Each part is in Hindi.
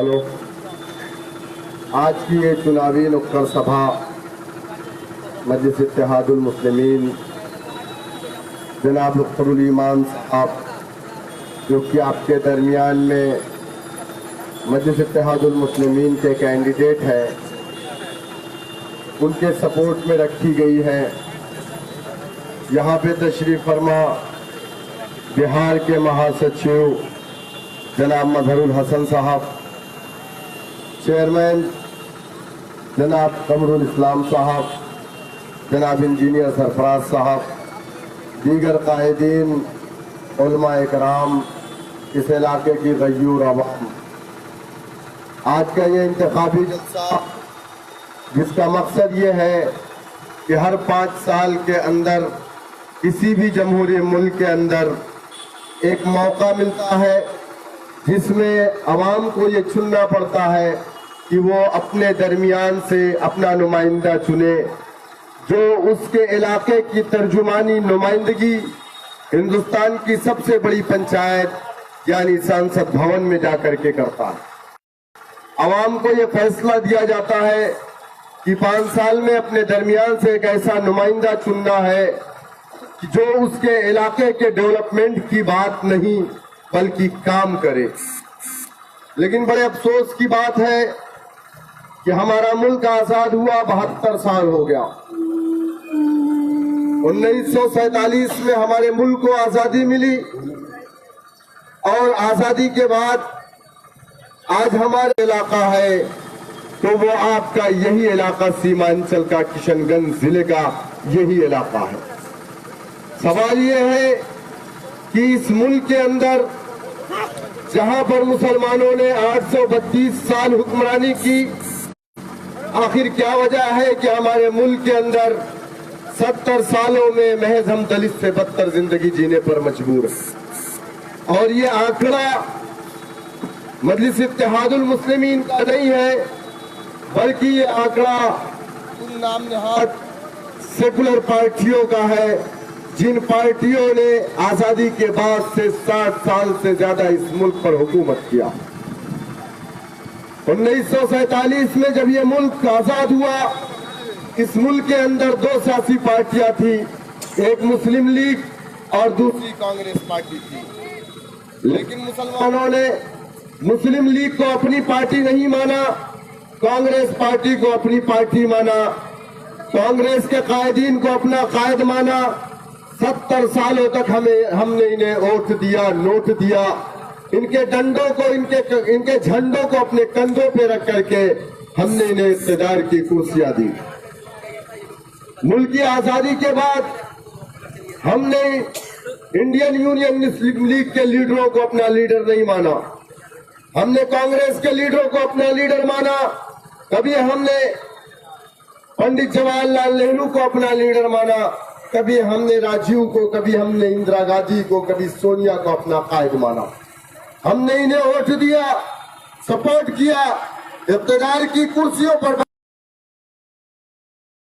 वालों, आज की ये चुनावी नुक्कड़ सभा मजलिस इत्तेहादुल मुस्लिमीन जनाब लुत्फुल ईमान साहब, जो कि आपके दरमियान में मजलिस इत्तेहादुल मुस्लिमीन के कैंडिडेट हैं, उनके सपोर्ट में रखी गई है। यहाँ पे तशरीफ फरमा बिहार के महासचिव जनाब मजहरुल हसन साहब, चेयरमैन जनाब कमरुल इस्लाम साहब, जनाब इंजीनियर सरफराज साहब, दीगर कायदीन, उलमा इकराम, इस इलाके की गयूर अवाम। आज का ये इंतखाबी जलसा, जिसका मकसद ये है कि हर 5 साल के अंदर किसी भी जमहूरी मुल्क के अंदर एक मौका मिलता है जिसमें अवाम को ये चुनना पड़ता है कि वो अपने दरमियान से अपना नुमाइंदा चुने, जो उसके इलाके की तर्जुमानी नुमाइंदगी हिंदुस्तान की सबसे बड़ी पंचायत यानी संसद भवन में जाकर के करता है। अवाम को ये फैसला दिया जाता है कि 5 साल में अपने दरमियान से एक ऐसा नुमाइंदा चुनना है कि जो उसके इलाके के डेवलपमेंट की बात नहीं बल्कि काम करे। लेकिन बड़े अफसोस की बात है कि हमारा मुल्क आजाद हुआ 72 साल हो गया। 1947 में हमारे मुल्क को आजादी मिली और आजादी के बाद आज हमारे इलाका है तो वो आपका यही इलाका सीमांचल का किशनगंज जिले का यही इलाका है। सवाल ये है कि इस मुल्क के अंदर जहां पर मुसलमानों ने 832 साल हुक्मरानी की, आखिर क्या वजह है कि हमारे मुल्क के अंदर 70 सालों में महज हम दलित से बदतर जिंदगी जीने पर मजबूर हैं। और ये आंकड़ा मजलिस इत्तेहादुल मुस्लिमीन का नहीं है, बल्कि ये आंकड़ा उन नाम नहाद सेकुलर पार्टियों का है जिन पार्टियों ने आजादी के बाद से 60 साल से ज्यादा इस मुल्क पर हुकूमत किया। 1947 में जब ये मुल्क आजाद हुआ, इस मुल्क के अंदर 2 सियासी पार्टियां थी, एक मुस्लिम लीग और दूसरी कांग्रेस पार्टी थी। लेकिन मुसलमानों ने मुस्लिम लीग को अपनी पार्टी नहीं माना, कांग्रेस पार्टी को अपनी पार्टी माना, कांग्रेस के कायदीन को अपना कायद माना। 70 सालों तक हमने इन्हें वोट दिया, नोट दिया, इनके डंडों को, इनके झंडों को अपने कंधों पे रख करके हमने इन्हें इक़्तिदार की कुर्सियां दी। मुल्क की आजादी के बाद हमने इंडियन यूनियन मुस्लिम लीग के लीडरों को अपना लीडर नहीं माना, हमने कांग्रेस के लीडरों को अपना लीडर माना। कभी हमने पंडित जवाहरलाल नेहरू को अपना लीडर माना, कभी हमने राजीव को, कभी हमने इंदिरा गांधी को, कभी सोनिया को अपना कायद माना। हमने इन्हें वोट दिया, सपोर्ट किया, इक़्तिदार की कुर्सियों पर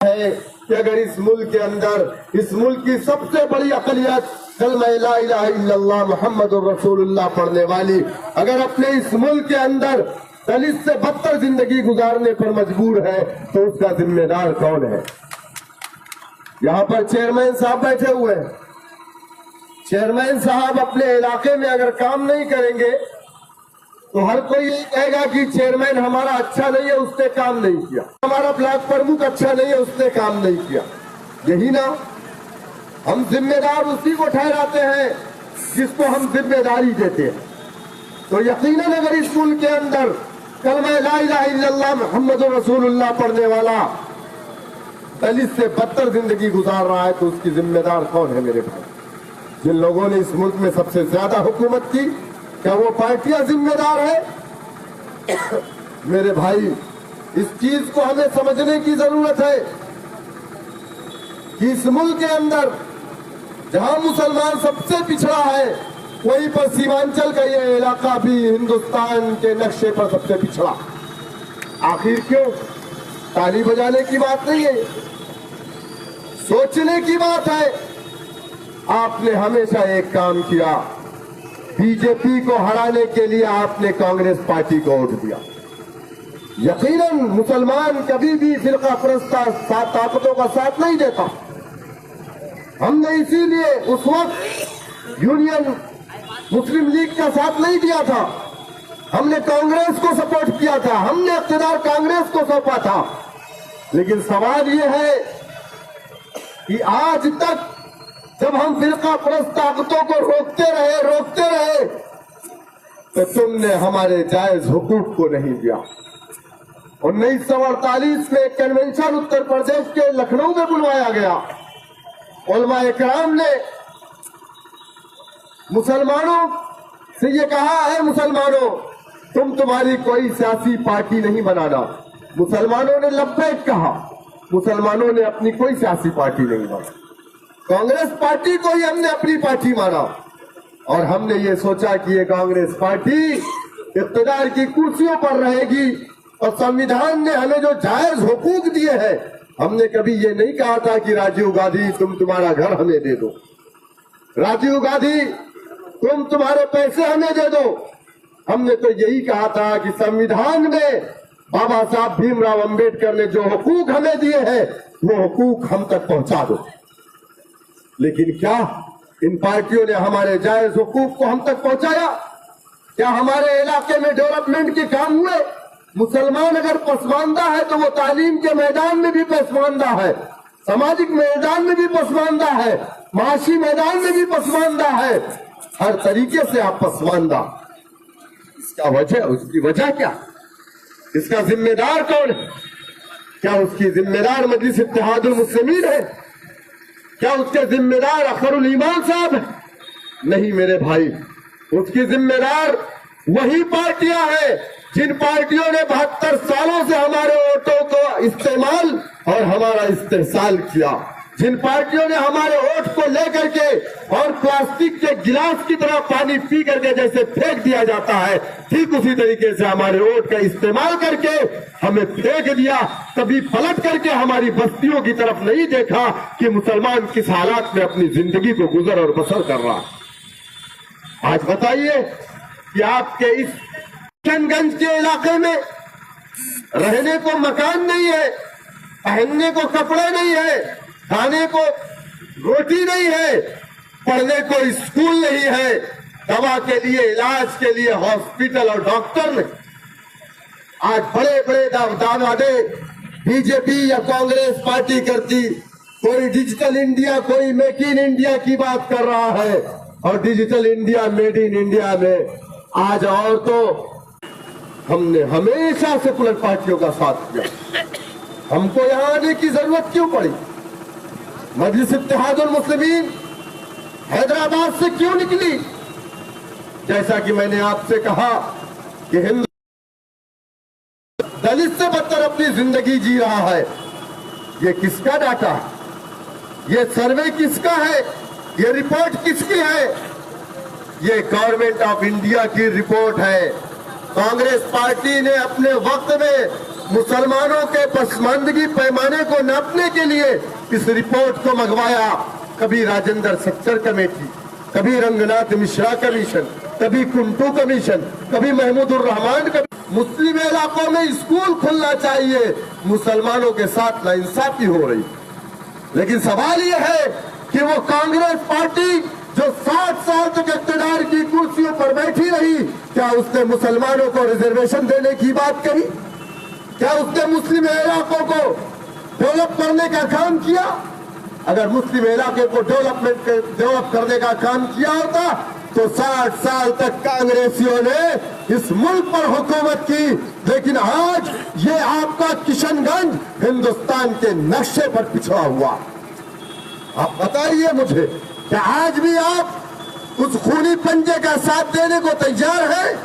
है कि अगर इस मुल्क के अंदर इस मुल्क की सबसे बड़ी अक़लियत कलमा ला इलाहा इल्लल्लाह मुहम्मदुर रसूलुल्लाह पढ़ने वाली अगर अपने इस मुल्क के अंदर दलित से बदतर जिंदगी गुजारने पर मजबूर है तो उसका जिम्मेदार कौन है? यहाँ पर चेयरमैन साहब बैठे हुए हैं। चेयरमैन साहब अपने इलाके में अगर काम नहीं करेंगे तो हर कोई ये कहेगा कि चेयरमैन हमारा अच्छा नहीं है, उसने काम नहीं किया, हमारा ब्लॉक प्रमुख अच्छा नहीं है, उसने काम नहीं किया। यही ना, हम जिम्मेदार उसी को ठहराते हैं जिसको हम जिम्मेदारी देते हैं। तो यकीनन अगर इस मुल्क के अंदर कलमा ला इलाहा इल्लल्लाह मुहम्मदुर रसूलुल्लाह पढ़ने वाला दलित से बदतर जिंदगी गुजार रहा है तो उसकी जिम्मेदार कौन है? मेरे भाई, जिन लोगों ने इस मुल्क में सबसे ज्यादा हुकूमत की, क्या वो पार्टियां जिम्मेदार है? मेरे भाई, इस चीज को हमें समझने की जरूरत है कि इस मुल्क के अंदर जहां मुसलमान सबसे पिछड़ा है, वहीं पर सीमांचल का यह इलाका भी हिंदुस्तान के नक्शे पर सबसे पिछड़ा। आखिर क्यों? ताली बजाने की बात नहीं है, सोचने की बात है। आपने हमेशा एक काम किया बीजेपी को हराने के लिए आपने कांग्रेस पार्टी को वोट दिया। यकीनन मुसलमान कभी भी फिरका परस्ता ताकतों का साथ नहीं देता। हमने इसीलिए उस वक्त यूनियन मुस्लिम लीग का साथ नहीं दिया था, हमने कांग्रेस को सपोर्ट किया था, हमने इख्तियार कांग्रेस को सौंपा था। लेकिन सवाल यह है कि आज तक जब हम फिरका परस्त ताकतों को रोकते रहे तो तुमने हमारे जायज हुकूक को नहीं दिया। 1948 में कन्वेंशन उत्तर प्रदेश के लखनऊ में बुलवाया गया। उलमा-ए किराम ने मुसलमानों से ये कहा है, मुसलमानों तुम्हारी कोई सियासी पार्टी नहीं बनाना। मुसलमानों ने लब्बैक कहा, मुसलमानों ने अपनी कोई सियासी पार्टी नहीं माना। कांग्रेस पार्टी को ही हमने अपनी पार्टी माना और हमने ये सोचा कि ये कांग्रेस पार्टी इख्तियार की कुर्सियों पर रहेगी और संविधान ने हमें जो जायज हुकूक दिए हैं, हमने कभी ये नहीं कहा था कि राजीव गांधी तुम्हारा घर हमें दे दो, राजीव गांधी तुम्हारे पैसे हमें दे दो। हमने तो यही कहा था कि संविधान में बाबा साहब भीमराव अंबेडकर ने जो हुकूक हमें दिए हैं वो हुकूक हम तक पहुंचा दो। लेकिन क्या इन पार्टियों ने हमारे जायज हुकूक को हम तक पहुंचाया? क्या हमारे इलाके में डेवलपमेंट के काम हुए? मुसलमान अगर पसमानदा है तो वो तालीम के मैदान में भी पसमानदा है, सामाजिक मैदान में भी पसमानदा है, माशी मैदान में भी पसमानदा है, हर तरीके से आप पसमानदा। इसका वजह, उसकी वजह क्या? इसका जिम्मेदार कौन है? क्या उसकी जिम्मेदार मजलिस इत्तेहादुल मुस्लिमीन है? क्या उसके जिम्मेदार अखरुल ईमान साहब है? नहीं मेरे भाई, उसकी जिम्मेदार वही पार्टियां हैं जिन पार्टियों ने 72 सालों से हमारे वोटों को इस्तेमाल और हमारा इस्तेहसाल किया, जिन पार्टियों ने हमारे वोट को लेकर के और प्लास्टिक के गिलास की तरह पानी पी करके जैसे फेंक दिया जाता है, ठीक उसी तरीके से हमारे वोट का इस्तेमाल करके हमें फेंक दिया। कभी पलट करके हमारी बस्तियों की तरफ नहीं देखा कि मुसलमान किस हालात में अपनी जिंदगी को गुजर और बसर कर रहा है। आज बताइए कि आपके इस किशनगंज के इलाके में रहने को मकान नहीं है, पहनने को कपड़े नहीं है, खाने को रोटी नहीं है, पढ़ने को स्कूल नहीं है, दवा के लिए, इलाज के लिए हॉस्पिटल और डॉक्टर नहीं। आज बड़े बड़े दावे बीजेपी या कांग्रेस पार्टी करती, कोई डिजिटल इंडिया, कोई मेक इन इंडिया की बात कर रहा है और digital India, made in India में आज और तो हमने हमेशा सेकुलर पार्टियों का साथ दिया। हमको यहां आने की जरूरत क्यों पड़ी? मजलिस इत्तेहादुल मुस्लिमीन हैदराबाद से क्यों निकली? जैसा कि मैंने आपसे कहा कि हिंदू दलित से बदतर अपनी जिंदगी जी रहा है। ये किसका डाटा है? ये सर्वे किसका है? ये रिपोर्ट किसकी है? ये गवर्नमेंट ऑफ इंडिया की रिपोर्ट है। कांग्रेस पार्टी ने अपने वक्त में मुसलमानों के पसमानदगी पैमाने को नापने के लिए इस रिपोर्ट को मंगवाया। कभी राजेंद्र सच्चर कमेटी, कभी रंगनाथ मिश्रा कमीशन, कभी कुंटू कमीशन, कभी महमूदुर रहमान कमीशन। मुस्लिम इलाकों में स्कूल खुलना चाहिए, मुसलमानों के साथ नाइंसाफी हो रही। लेकिन सवाल यह है कि वो कांग्रेस पार्टी जो 60 साल तक इख्तियार की कुर्सियों पर बैठी रही, क्या उसने मुसलमानों को रिजर्वेशन देने की बात कही? क्या उसने मुस्लिम इलाकों को डेवलप करने का काम किया? अगर मुस्लिम इलाके को डेवलप करने का काम किया होता तो 60 साल तक कांग्रेसियों ने इस मुल्क पर हुकूमत की। लेकिन आज ये आपका किशनगंज हिंदुस्तान के नक्शे पर पिछड़ा हुआ। आप बताइए मुझे, क्या आज भी आप उस खूनी पंजे का साथ देने को तैयार हैं?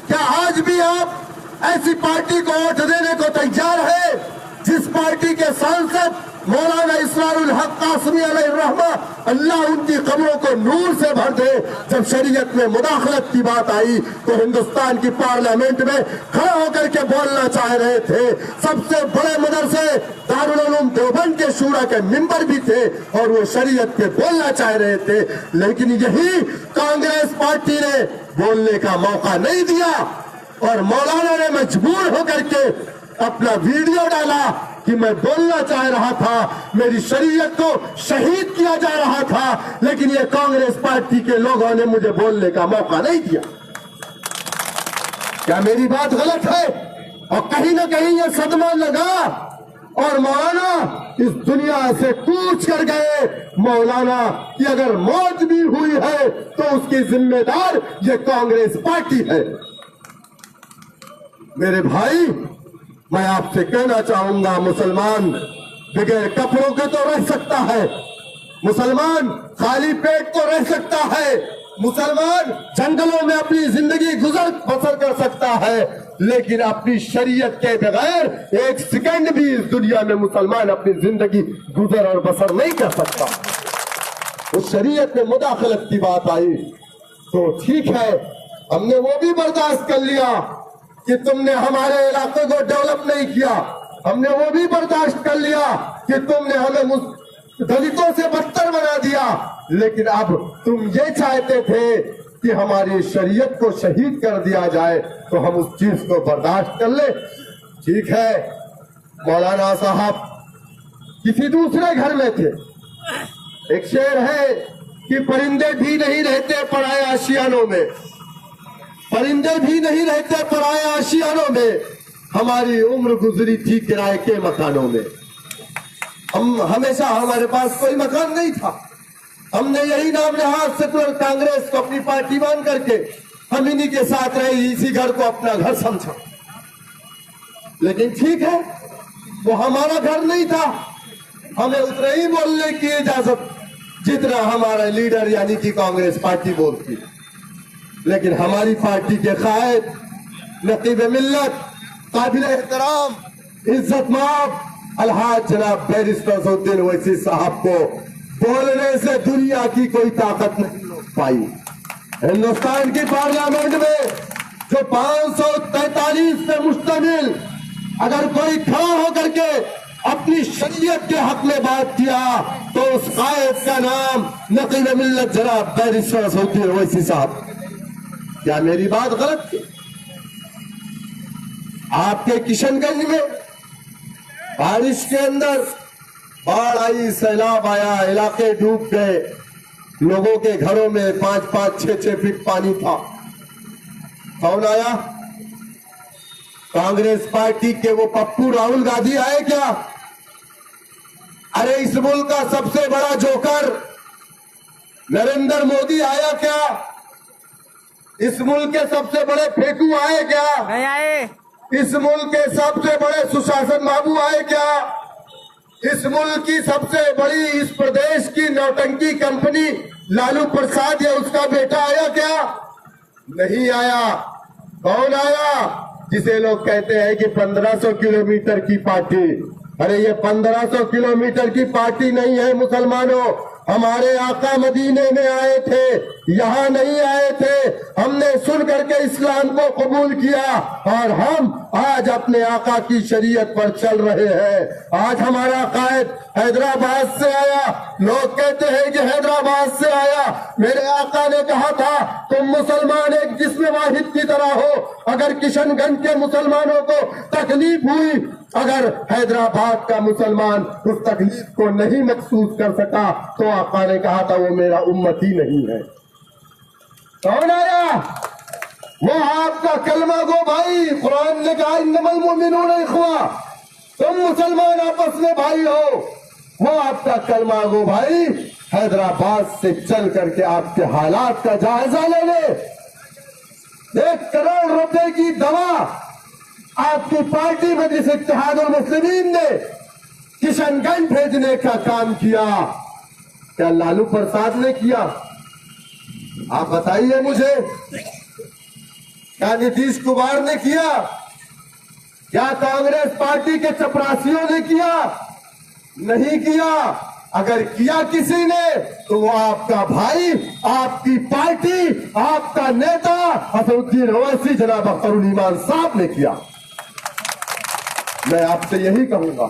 क्या आज भी आप ऐसी पार्टी को वोट देने को तैयार है जिस पार्टी के सांसद मौलाना इसरारुल हक कासमी अलैहिर्रहमा, अल्लाह उनकी कब्रों को नूर से भर दे। जब शरीयत में मुदाखलत की बात आई तो हिंदुस्तान की पार्लियामेंट में खड़ा होकर के बोलना चाह रहे थे। सबसे बड़े मदरसे दारुल उलूम देवबंद के शूरा के मिंबर भी थे और वो शरीयत पे बोलना चाह रहे थे, लेकिन यही कांग्रेस पार्टी ने बोलने का मौका नहीं दिया और मौलाना ने मजबूर होकर के अपना वीडियो डाला कि मैं बोलना चाह रहा था, मेरी शरीयत को शहीद किया जा रहा था, लेकिन ये कांग्रेस पार्टी के लोगों ने मुझे बोलने का मौका नहीं दिया। क्या मेरी बात गलत है? और कहीं ना कहीं ये सदमा लगा और मौलाना इस दुनिया से कूच कर गए। मौलाना की अगर मौत भी हुई है तो उसकी जिम्मेदार ये कांग्रेस पार्टी है। मेरे भाई, मैं आपसे कहना चाहूंगा, मुसलमान बगैर कपड़ों के तो रह सकता है, मुसलमान खाली पेट तो रह सकता है, मुसलमान जंगलों में अपनी जिंदगी गुजर बसर कर सकता है, लेकिन अपनी शरीयत के बगैर एक सेकंड भी इस दुनिया में मुसलमान अपनी जिंदगी गुजर और बसर नहीं कर सकता। उस शरीयत में मुदाखलत की बात आई तो ठीक है, हमने वो भी बर्दाश्त कर लिया कि तुमने हमारे इलाके को डेवलप नहीं किया, हमने वो भी बर्दाश्त कर लिया कि तुमने हमें दलितों से बदतर बना दिया, लेकिन अब तुम ये चाहते थे कि हमारी शरीयत को शहीद कर दिया जाए तो हम उस चीज को बर्दाश्त कर ले। ठीक है, मौलाना साहब किसी दूसरे घर में थे। एक शेर है कि परिंदे भी नहीं रहते पराए आशियानों में, परिंदे भी नहीं रहते पराए आशियानों में, हमारी उम्र गुजरी थी किराए के मकानों में। हम हमेशा हमारे पास कोई मकान नहीं था, हमने यही नाम नहाज सेकुलर कांग्रेस को अपनी पार्टी मान करके हम इन्हीं के साथ रहे, इसी घर को अपना घर समझा। लेकिन ठीक है, वो हमारा घर नहीं था, हमें उतना ही बोलने की इजाजत जितना हमारा लीडर यानी कि कांग्रेस पार्टी बोलती। लेकिन हमारी पार्टी के कायद नकीब मिल्लत, काबिल एहतराम, इज्जत माब अलहाज जनाब बैरिस्टर असदुद्दीन ओवैसी साहब को बोलने से दुनिया की कोई ताकत नहीं रोक पाई। हिंदुस्तान की पार्लियामेंट में जो 543 पे मुश्तमिल अगर कोई खड़ा होकर के अपनी शरीयत के हक में बात किया तो उस कायद का नाम नकीब मिल्लत जनाब बैरिस्टर असदुद्दीन ओवैसी साहब। क्या मेरी बात गलत थी? आपके किशनगंज में बारिश के अंदर बाढ़ आई, सैलाब आया, इलाके डूब गए, लोगों के घरों में 5-5, 6-6 फीट पानी था। कौन आया? कांग्रेस पार्टी के वो पप्पू राहुल गांधी आए क्या? अरे इस मुल्क का सबसे बड़ा जोकर नरेंद्र मोदी आया क्या? इस मुल्क के सबसे बड़े फेंकू आए क्या? नहीं आए। इस मुल्क के सबसे बड़े सुशासन बाबू आए क्या? इस मुल्क की सबसे बड़ी, इस प्रदेश की नौटंकी कंपनी लालू प्रसाद या उसका बेटा आया क्या? नहीं आया। कौन आया? जिसे लोग कहते हैं कि 1500 किलोमीटर की पार्टी। अरे ये 1500 किलोमीटर की पार्टी नहीं है मुसलमानों, हमारे आका मदीने में आए थे, यहाँ नहीं आए थे। हमने सुन करके इस्लाम को कबूल किया और हम आज अपने आका की शरीयत पर चल रहे हैं। आज हमारा कायद हैदराबाद से आया, लोग कहते हैं कि हैदराबाद से आया। मेरे आका ने कहा था तुम मुसलमान एक जिस्म वाहिद की तरह हो। अगर किशनगंज के मुसलमानों को तकलीफ हुई, अगर हैदराबाद का मुसलमान उस तकलीफ को नहीं महसूस कर सका तो आका ने कहा था वो मेरा उम्मत ही नहीं है। कौन आया? वो आपका कलमा गो भाई। कुरान ने कहा इन्नमल मुमिनून इख्वा, तुम मुसलमान आपस में भाई हो। वो आपका कलमा गो भाई हैदराबाद से चल करके आपके हालात का जायजा ले ले। 1 करोड़ रुपए की दवा आपकी पार्टी मजलिस इत्तेहादुल मुस्लिमीन ने किशनगंज भेजने का काम किया। क्या लालू प्रसाद ने किया? आप बताइए मुझे। क्या नीतीश कुमार ने किया? क्या कांग्रेस पार्टी के चपरासियों ने किया? नहीं किया। अगर किया किसी ने तो वो आपका भाई, आपकी पार्टी, आपका नेता असदुद्दीन ओवैसी जनाब अख्तरुल ईमान साहब ने किया। मैं आपसे यही कहूंगा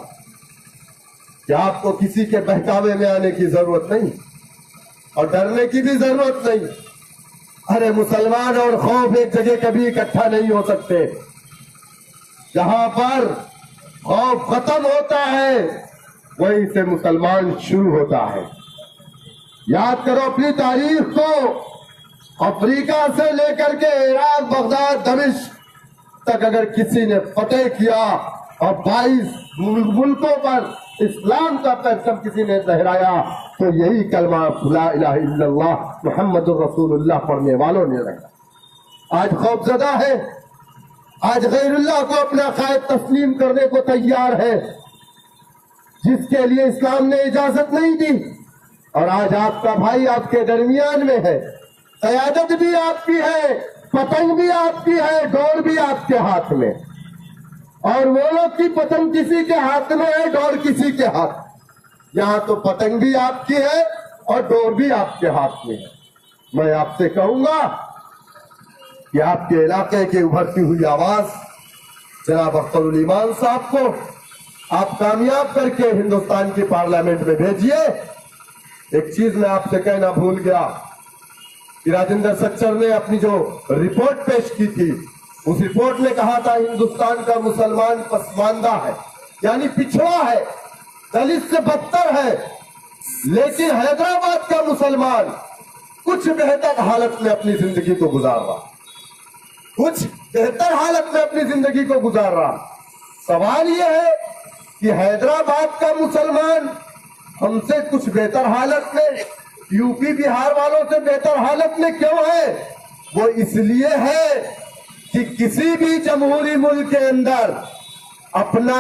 कि आपको किसी के बहकावे में आने की जरूरत नहीं और डरने की भी जरूरत नहीं। अरे मुसलमान और खौफ एक जगह कभी इकट्ठा नहीं हो सकते। जहां पर खौफ खत्म होता है वहीं से मुसलमान शुरू होता है। याद करो अपनी तारीख को, अफ्रीका से लेकर के इराक, बगदाद, दमिश्क तक अगर किसी ने फतेह किया और 22 मुल्कों पर इस्लाम का परचम किसी ने लहराया तो यही कलमा ला इलाहा इल्लल्लाह मुहम्मदुर रसूलुल्लाह पढ़ने वालों ने रखा। आज खौफजदा है, आज गैरुल्लाह को अपना कायद तस्लीम करने को तैयार है, जिसके लिए इस्लाम ने इजाजत नहीं दी। और आज आपका भाई आपके दरमियान में है, क़यादत भी आपकी है, पतंग भी आपकी है, डोर भी आपके हाथ में। और वो लोग की पतंग किसी के हाथ में है, डोर किसी के हाथ। यहां तो पतंग भी आपकी है और डोर भी आपके हाथ में है। मैं आपसे कहूंगा कि आपके इलाके की उभरती हुई आवाज जनाब अख्तरुल ईमान साहब को आप कामयाब करके हिंदुस्तान की पार्लियामेंट में भेजिए। एक चीज मैं आपसे कहना भूल गया कि राजेंद्र सच्चर ने अपनी जो रिपोर्ट पेश की थी, उस रिपोर्ट में कहा था हिंदुस्तान का मुसलमान पसमानदा है, यानी पिछड़ा है, दलित से बदतर है। लेकिन हैदराबाद का मुसलमान कुछ बेहतर हालत में अपनी जिंदगी को गुजार रहा, कुछ बेहतर हालत में अपनी जिंदगी को गुजार रहा। सवाल यह है कि हैदराबाद का मुसलमान हमसे कुछ बेहतर हालत में, यूपी बिहार वालों से बेहतर हालत में क्यों है? वो इसलिए है कि किसी भी जमहूरी मुल्क के अंदर अपना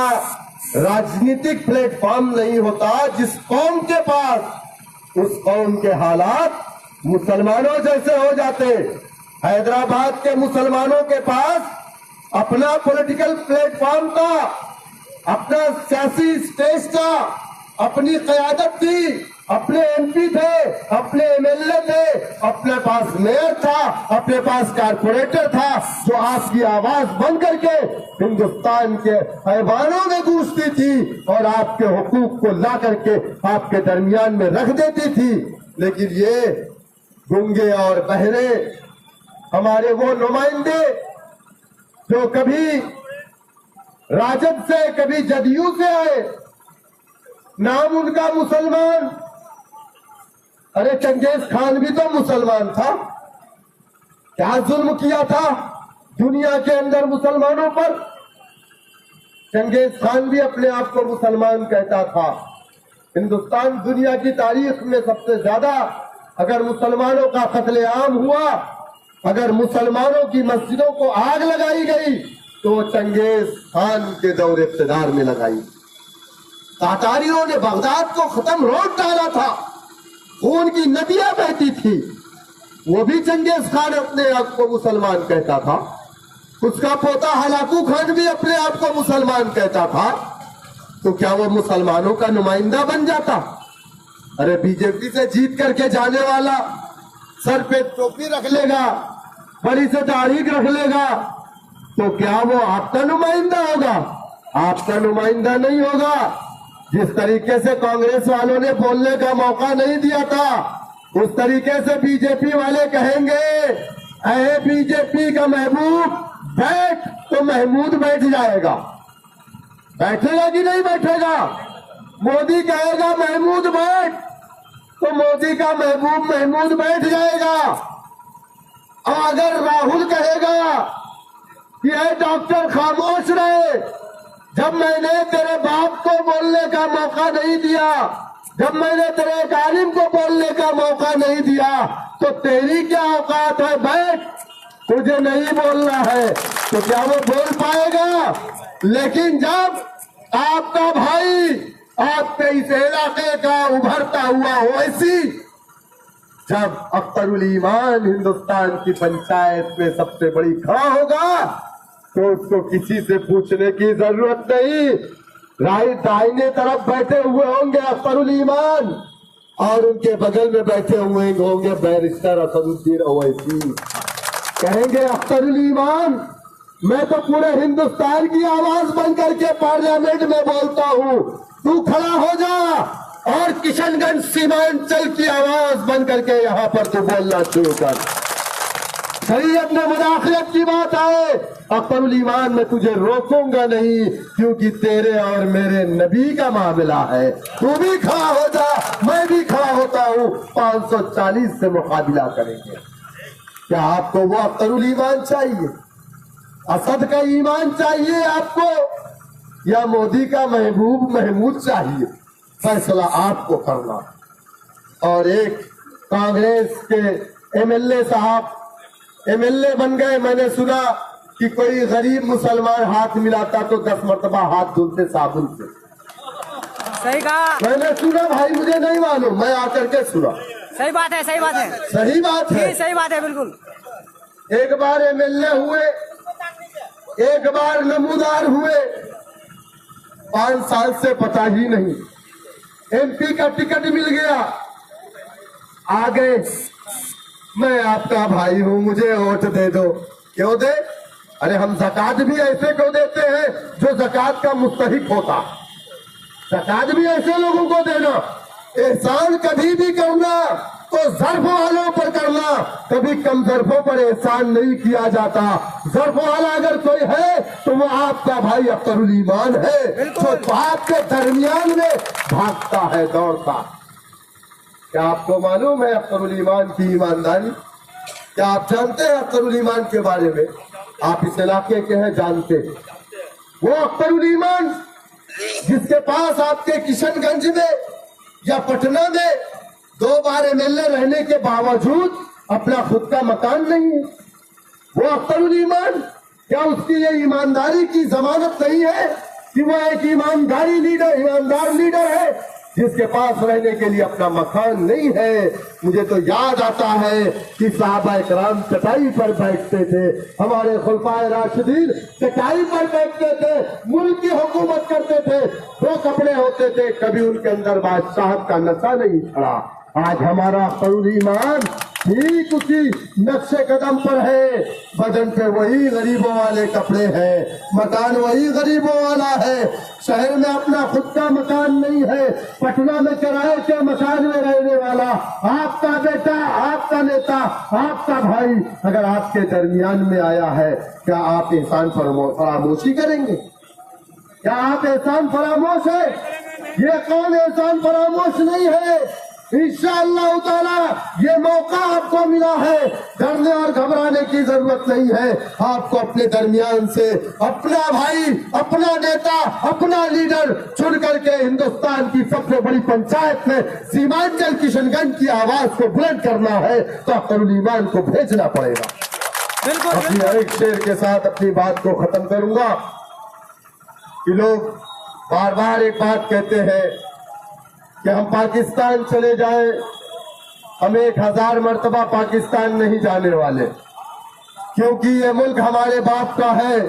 राजनीतिक प्लेटफॉर्म नहीं होता। जिस कौम के पास, उस कौम के हालात मुसलमानों जैसे हो जाते। हैदराबाद के मुसलमानों के पास अपना पॉलिटिकल प्लेटफॉर्म था, अपना सियासी स्टेज था, अपनी क़यादत थी, अपने एमपी थे, अपने एमएलए थे, अपने पास मेयर था, अपने पास कारपोरेटर था, जो आपकी आवाज बन करके हिंदुस्तान के ऐवानों में गूंजती थी और आपके हुकूक को ला करके आपके दरमियान में रख देती थी। लेकिन ये गूंगे और बहरे हमारे वो नुमाइंदे जो कभी राजद से, कभी जदयू से आए, नाम उनका मुसलमान। अरे चंगेज खान भी तो मुसलमान था, क्या जुल्म किया था दुनिया के अंदर मुसलमानों पर। चंगेज खान भी अपने आप को मुसलमान कहता था। हिंदुस्तान दुनिया की तारीख में सबसे ज्यादा अगर मुसलमानों का कत्लेआम हुआ, अगर मुसलमानों की मस्जिदों को आग लगाई गई तो चंगेज खान के दौर इक़्तिदार में लगाई। तातारियों ने बगदाद को खत्म रोड डाला था, खून की नदियां बहती थी, वो भी चंगेज खान अपने आप को मुसलमान कहता था। उसका पोता हलाकू खान भी अपने आप को मुसलमान कहता था। तो क्या वो मुसलमानों का नुमाइंदा बन जाता? अरे बीजेपी से जीत करके जाने वाला सर पे टोपी रख लेगा, बड़ी से दाढ़ी रख लेगा, तो क्या वो आपका नुमाइंदा होगा? आपका नुमाइंदा नहीं होगा। जिस तरीके से कांग्रेस वालों ने बोलने का मौका नहीं दिया था, उस तरीके से बीजेपी वाले कहेंगे, अरे बीजेपी का महबूब बैठ, तो महमूद बैठ जाएगा। बैठेगा कि नहीं बैठेगा? मोदी कहेगा महमूद बैठ, तो मोदी का महबूब महमूद बैठ जाएगा। और अगर राहुल कहेगा कि ये डॉक्टर खामोश रहे, जब मैंने तेरे बाप को बोलने का मौका नहीं दिया, जब मैंने तेरे एक आलिम को बोलने का मौका नहीं दिया, तो तेरी क्या औकात है, बैठ, तुझे नहीं बोलना है, तो क्या वो बोल पाएगा? लेकिन जब आपका भाई आपके इस इलाके का उभरता हुआ ओवैसी, जब अख्तरुल ईमान हिंदुस्तान की पंचायत में सबसे बड़ी खड़ा होगा, तो उसको किसी से पूछने की जरूरत नहीं, दाहिने तरफ बैठे हुए होंगे अख्तरुल ईमान और उनके बगल में बैठे हुए होंगे बैरिस्टर असदुद्दीन ओवैसी। कहेंगे अख्तरुल ईमान, मैं तो पूरे हिंदुस्तान की आवाज बन करके पार्लियामेंट में बोलता हूँ, तू खड़ा हो जा और किशनगंज सीमांचल की आवाज बन करके यहाँ पर तू बोलना शुरू कर। शरीयत में मुदाखलत की बात आए, अख्तरुल ईमान मैं तुझे रोकूंगा नहीं, क्योंकि तेरे और मेरे नबी का मामला है। तू भी खड़ा हो जा, मैं भी खड़ा होता हूँ, 540 से मुकाबला करेंगे। क्या आपको वो अख्तरुल ईमान चाहिए? असद का ईमान चाहिए आपको, या मोदी का महमूद चाहिए? फैसला आपको करना। और एक कांग्रेस के एमएलए साहब एमएलए बन गए। मैंने सुना कि कोई गरीब मुसलमान हाथ मिलाता तो 10 मरतबा हाथ धुलते साबुन से। सही कहा। मैंने सुना भाई, मुझे नहीं मालूम, मैं आकर के सुना। सही बात है, सही बात है, सही बात है, सही बात है, बिल्कुल। एक बार एमएलए हुए, एक बार नमूदार हुए, 5 साल से पता ही नहीं। एमपी का टिकट मिल गया, आ गए, मैं आपका भाई हूं, मुझे वोट दे दो। क्यों दे? अरे हम ज़कात भी ऐसे क्यों देते हैं जो ज़कात का मुस्तहिक होता? ज़कात भी ऐसे लोगों को देना। एहसान कभी भी करना तो ज़र्फ वालों पर करना, कभी कम ज़र्फों पर एहसान नहीं किया जाता। ज़र्फ वाला अगर कोई है तो वो आपका भाई अख्तरुल ईमान है, जो आपके दरमियान में भागता है, दौड़ता। क्या आपको मालूम है अख्तरुल ईमान की ईमानदारी? क्या आप जानते हैं अख्तरुल ईमान के बारे में? आप इस इलाके के हैं, जानते हैं। वो अख्तरुल ईमान जिसके पास आपके किशनगंज में या पटना में 2 बार एमएलए रहने के बावजूद अपना खुद का मकान नहीं है, वो अख्तरुल ईमान, क्या उसकी ये ईमानदारी की जमानत नहीं है कि वो एक ईमानदार लीडर है जिसके पास रहने के लिए अपना मकान नहीं है? मुझे तो याद आता है कि सहाबा किराम चटाई पर बैठते थे, हमारे खुलफाए राशिदीन चटाई पर बैठते थे, मुल्क की हुकूमत करते थे, 2 कपड़े होते थे, कभी उनके अंदर बादशाह का नशा नहीं छड़ा। आज हमारा अख्तरुल ईमान ठीक उसी नक्शे कदम पर है, बदन पे वही गरीबों वाले कपड़े हैं, मकान वही गरीबों वाला है, शहर में अपना खुद का मकान नहीं है, पटना में किराए के मकान में रहने वाला आपका बेटा, आपका नेता, आपका भाई अगर आपके दरमियान में आया है, क्या आप एहसान फरामोशी करेंगे? क्या आप एहसान फरामोश है? ये कौन एहसान फरामोश नहीं है? इंशाअल्लाह ताला ये मौका आपको मिला है, डरने और घबराने की जरूरत नहीं है। आपको अपने दरमियान से अपना भाई, अपना नेता, अपना लीडर चुन करके हिंदुस्तान की सबसे बड़ी पंचायत में सीमांचल किशनगंज की आवाज को बुलंद करना है, तो अख्तरुल ईमान को भेजना पड़ेगा। अपनी एक शेर के साथ अपनी बात को खत्म करूंगा कि लोग बार बार एक बात कहते हैं कि हम पाकिस्तान चले जाएं, हम 1000 मरतबा पाकिस्तान नहीं जाने वाले, क्योंकि ये मुल्क हमारे बाप का है,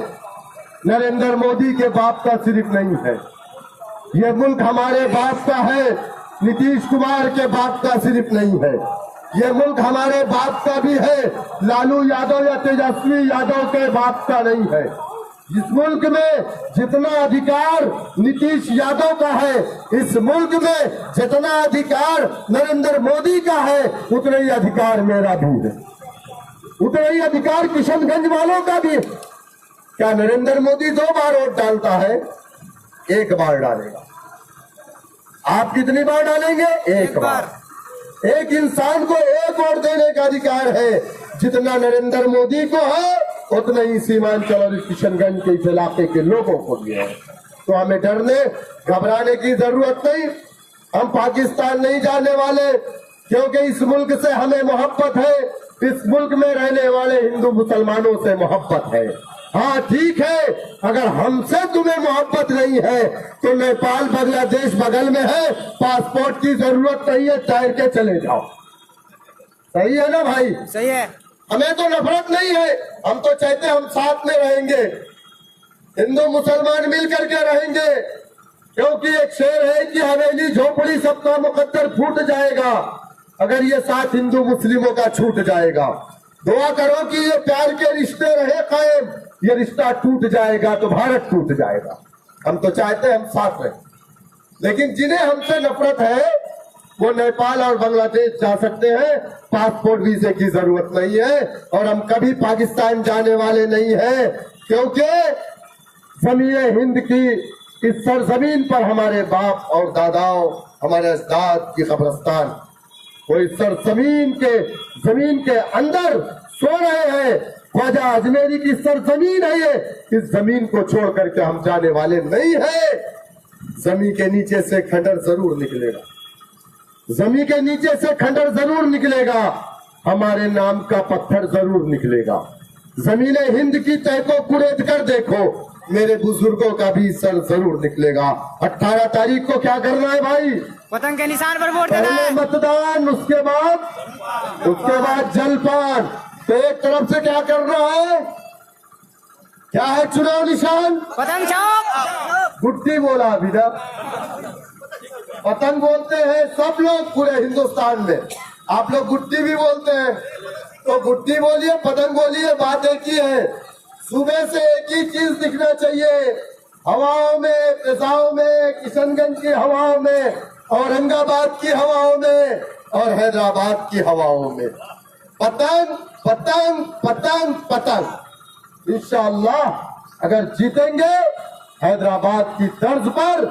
नरेंद्र मोदी के बाप का सिर्फ नहीं है। ये मुल्क हमारे बाप का है, नीतीश कुमार के बाप का सिर्फ नहीं है। ये मुल्क हमारे बाप का भी है, लालू यादव या तेजस्वी यादव के बाप का नहीं है। इस मुल्क में जितना अधिकार नीतीश यादव का है, इस मुल्क में जितना अधिकार नरेंद्र मोदी का है, उतना ही अधिकार मेरा भी है, उतना ही अधिकार किशनगंज वालों का भी है। क्या नरेंद्र मोदी 2 बार वोट डालता है? 1 बार डालेगा। आप कितनी बार डालेंगे? 1 बार। एक इंसान को 1 वोट देने का अधिकार है, जितना नरेंद्र मोदी को है उतना ही सीमांचल और किशनगंज के इस इलाके के लोगों को भी है। तो हमें डरने घबराने की जरूरत नहीं। हम पाकिस्तान नहीं जाने वाले, क्योंकि इस मुल्क से हमें मोहब्बत है, इस मुल्क में रहने वाले हिंदू मुसलमानों से मोहब्बत है। हाँ ठीक है, अगर हमसे तुम्हें मोहब्बत नहीं है तो नेपाल बांग्लादेश बगल में है, पासपोर्ट की जरूरत नहीं है, तैर के चले जाओ। सही है ना भाई? सही है। हमें तो नफरत नहीं है, हम तो चाहते हम साथ में रहेंगे, हिंदू मुसलमान मिल करके रहेंगे, क्योंकि एक शेर है कि हवेली झोपड़ी सबका मुकद्दर फूट जाएगा अगर ये साथ हिंदू मुस्लिमों का छूट जाएगा। दुआ करो कि ये प्यार के रिश्ते रहे कायम, ये रिश्ता टूट जाएगा तो भारत टूट जाएगा। हम तो चाहते हैं हम साथ रहें, लेकिन जिन्हें हमसे नफरत है वो नेपाल और बांग्लादेश जा सकते हैं, पासपोर्ट वीजे की जरूरत नहीं है, और हम कभी पाकिस्तान जाने वाले नहीं हैं, क्योंकि ज़मीन हिंद की इस सरजमीन पर हमारे बाप और दादाओं, हमारे अजदाद की कब्रिस्तान, वो इस सरजमीन के जमीन के अंदर सो रहे हैं। ख्वाजा अजमेरी की सरजमीन है ये, इस जमीन को छोड़ करके हम जाने वाले नहीं है। जमीन के नीचे से खंडर जरूर निकलेगा, जमीन के नीचे से खंडर जरूर निकलेगा, हमारे नाम का पत्थर जरूर निकलेगा। जमीन हिंद की तह को कुरेद कर देखो, मेरे बुजुर्गों का भी सर जरूर निकलेगा। 18 तारीख को क्या करना है भाई? पतंग के निशान पर वोट देना पहले है। मतदान, उसके बाद जलपान। तो एक तरफ से क्या करना है? क्या है चुनाव निशान? पतंग चौक। गुड्डी बोला अभी ना, पतंग बोलते हैं सब लोग पूरे हिंदुस्तान में, आप लोग गुड्डी भी बोलते हैं, तो गुड्डी बोलिए पतंग बोलिए, बात एक ही है। सुबह से एक ही चीज दिखना चाहिए, हवाओं में, फिजाओं में, किशनगंज की हवाओं में, औरंगाबाद की हवाओं में और हैदराबाद की हवाओं में पतंग पतंग पतंग पतंग। इंशाअल्लाह अगर जीतेंगे हैदराबाद की तर्ज पर